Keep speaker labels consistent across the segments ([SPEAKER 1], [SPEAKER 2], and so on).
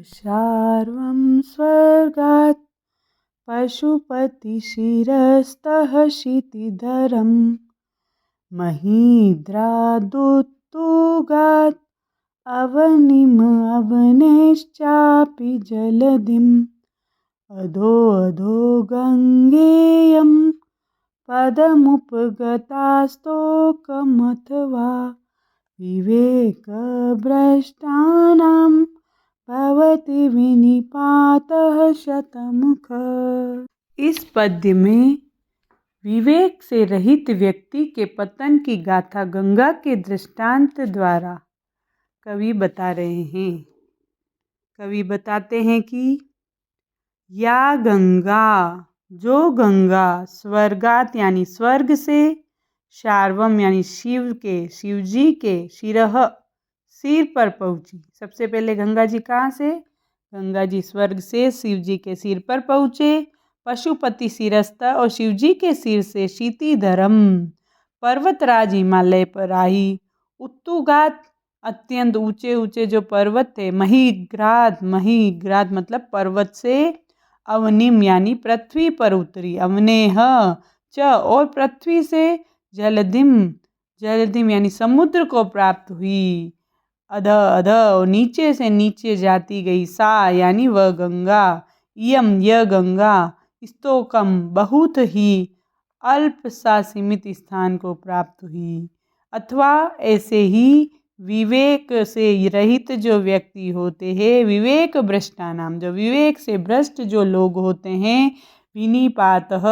[SPEAKER 1] शार्वं स्वर्गात् पशुपतिशिरस्तः क्षितिधरं महीद्रादुत्तुगात् अवनिम् अवनेश्चापि जलधिम् अधो अधो गङ्गेयं पदमुपगतास्तोकमथवा विवेकभ्रष्टानां भवति विनिपातः शतमुख। इस पद्य में विवेक से रहित व्यक्ति के पतन की गाथा गंगा के दृष्टांत द्वारा कवि बता रहे हैं। कवि बताते हैं कि या गंगा, जो गंगा स्वर्गात यानी स्वर्ग से, शार्वम यानी शिव जी के, शिरह सिर पर पहुँची। सबसे पहले गंगा जी कहाँ से? गंगा जी स्वर्ग से शिव जी के सिर पर पहुँचे। पशुपति शिरस्थ और शिव जी के सिर से क्षितिधरम पर्वतराज हिमालय पर आई। उत्तुगात अत्यंत ऊंचे ऊंचे जो पर्वत थे। महीग्राद मतलब पर्वत से। अवनिम यानी पृथ्वी पर उतरी। अवनेह च और पृथ्वी से। जलधिम यानी समुद्र को प्राप्त हुई। अध नीचे से नीचे जाती गई। सा यानी वह गंगा। यम यह गंगा। स्तोकम बहुत ही अल्प सा सीमित स्थान को प्राप्त हुई। अथवा ऐसे ही विवेक से रहित जो व्यक्ति होते हैं, विवेक भ्रष्टा नाम, जो विवेक से भ्रष्ट जो लोग होते हैं, विनिपातः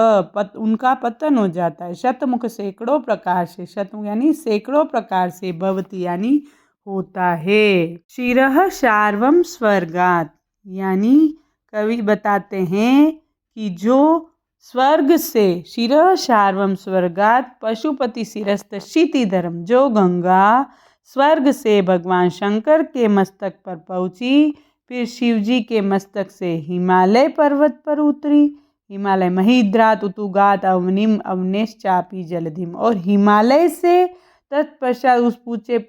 [SPEAKER 1] उनका पतन हो जाता है। शतमुख सैकड़ों प्रकार से, शतमुख यानी सैकड़ों प्रकार से, भवति यानी होता है। शिरः शार्वम स्वर्गात यानी कवि बताते हैं कि जो स्वर्ग से, शिरः शार्वम स्वर्गात पशुपति शिरस्थ क्षितिधरम, जो गंगा स्वर्ग से भगवान शंकर के मस्तक पर पहुँची, फिर शिव जी के मस्तक से हिमालय पर्वत पर उतरी। हिमालय महीद्रात उतुगात अवनिम अवनेश्चापि जलधिम, और हिमालय से तत्पश्चात उस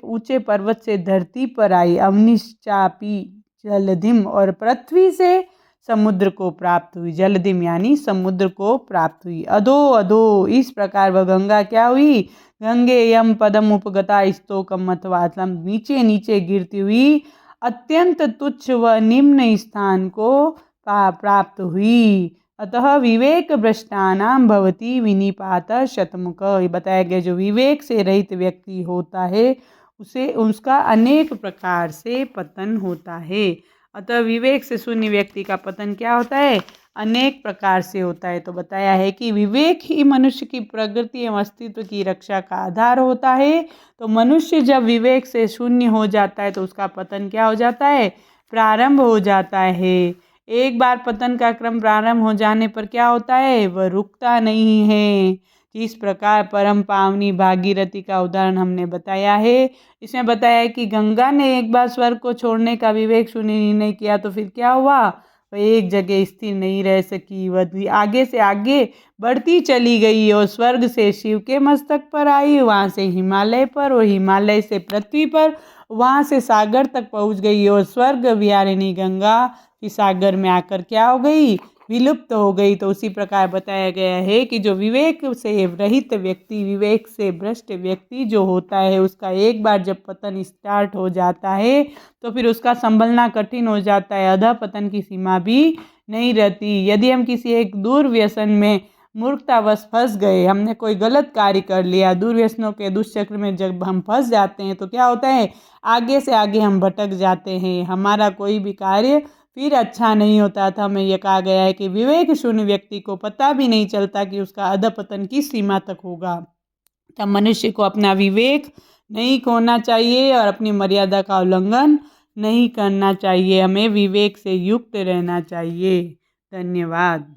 [SPEAKER 1] ऊंचे पर्वत से धरती पर आई। अवनिश्चापि जलधिम और पृथ्वी से समुद्र को प्राप्त हुई। जलधिम यानी समुद्र को प्राप्त हुई। अधो अधो इस प्रकार वह गंगा क्या हुई? गंगे यम पदम उपगता स्तोकम अथवा नीचे नीचे गिरती हुई अत्यंत तुच्छ व निम्न स्थान को प्राप्त हुई। अतः विवेक भ्रष्टानां भवति विनिपात शतमुख। ये बताया गया जो विवेक से रहित व्यक्ति होता है उसे उसका अनेक प्रकार से पतन होता है। अतः विवेक से शून्य व्यक्ति का पतन क्या होता है? अनेक प्रकार से होता है। तो बताया है कि विवेक ही मनुष्य की प्रगति एवं अस्तित्व की रक्षा का आधार होता है। तो मनुष्य जब विवेक से शून्य हो जाता है तो उसका पतन क्या हो जाता है? प्रारंभ हो जाता है। एक बार पतन का क्रम प्रारंभ हो जाने पर क्या होता है? वह रुकता नहीं है। इस प्रकार परम पावनी भागीरथी का उदाहरण हमने बताया है। इसमें बताया है कि गंगा ने एक बार स्वर्ग को छोड़ने का विवेक शून्य निर्णय किया तो फिर क्या हुआ? वह एक जगह स्थिर नहीं रह सकी, वह आगे से आगे बढ़ती चली गई और स्वर्ग से शिव के मस्तक पर आई, वहाँ से हिमालय पर और हिमालय से पृथ्वी पर, वहाँ से सागर तक पहुँच गई और स्वर्ग विहारिणी गंगा फिर सागर में आकर क्या हो गई? विलुप्त हो गई। तो उसी प्रकार बताया गया है कि जो विवेक से रहित व्यक्ति, विवेक से भ्रष्ट व्यक्ति जो होता है, उसका एक बार जब पतन स्टार्ट हो जाता है तो फिर उसका संभलना कठिन हो जाता है। अधः पतन की सीमा भी नहीं रहती। यदि हम किसी एक दुर्व्यसन में मूर्खतावश फंस गए, हमने कोई गलत कार्य कर लिया, दुर्व्यसनों के दुष्चक्र में जब हम फंस जाते हैं तो क्या होता है? आगे से आगे हम भटक जाते हैं, हमारा कोई भी कार्य फिर अच्छा नहीं होता था। हमें यह कहा गया है कि विवेक शून्य व्यक्ति को पता भी नहीं चलता कि उसका अधपतन किस सीमा तक होगा। तब मनुष्य को अपना विवेक नहीं खोना चाहिए और अपनी मर्यादा का उल्लंघन नहीं करना चाहिए। हमें विवेक से युक्त रहना चाहिए। धन्यवाद।